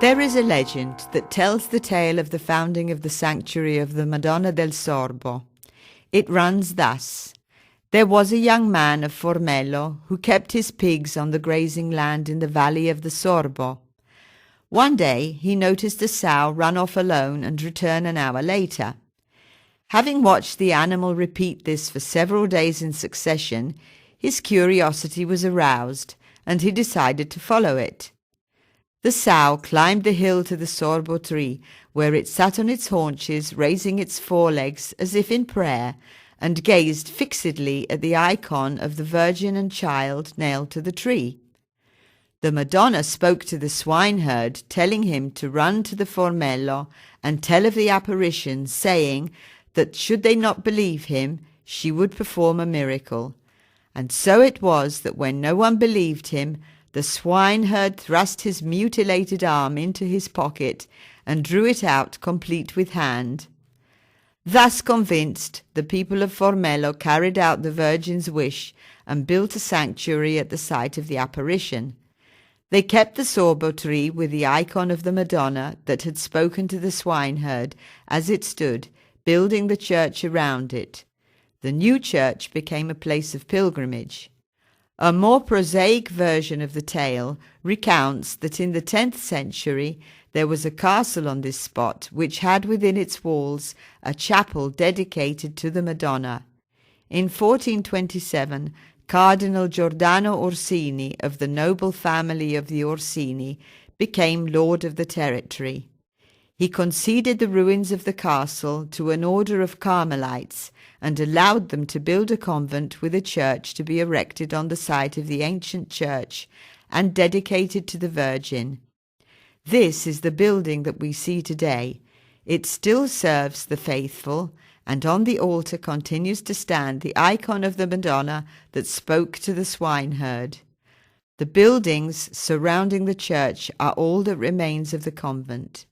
There is a legend that tells the tale of the founding of the sanctuary of the Madonna del Sorbo. It runs thus. There was a young man of Formello who kept his pigs on the grazing land in the valley of the Sorbo. One day he noticed a sow run off alone and return an hour later. Having watched the animal repeat this for several days in succession, his curiosity was aroused, and he decided to follow it. The sow climbed the hill to the sorbo tree, where it sat on its haunches, raising its forelegs as if in prayer, and gazed fixedly at the icon of the Virgin and Child nailed to the tree. The Madonna spoke to the swineherd, telling him to run to the Formello and tell of the apparition, saying that should they not believe him, she would perform a miracle. And so it was that when no one believed him, the swineherd thrust his mutilated arm into his pocket and drew it out complete with hand. Thus convinced, the people of Formello carried out the Virgin's wish and built a sanctuary at the site of the apparition. They kept the sorbo tree with the icon of the Madonna that had spoken to the swineherd as it stood, building the church around it. The new church became a place of pilgrimage. A more prosaic version of the tale recounts that in the 10th century there was a castle on this spot which had within its walls a chapel dedicated to the Madonna. In 1427, Cardinal Giordano Orsini of the noble family of the Orsini became lord of the territory. He conceded the ruins of the castle to an order of Carmelites and allowed them to build a convent with a church to be erected on the site of the ancient church and dedicated to the Virgin. This is the building that we see today. It still serves the faithful, and on the altar continues to stand the icon of the Madonna that spoke to the swineherd. The buildings surrounding the church are all that remains of the convent.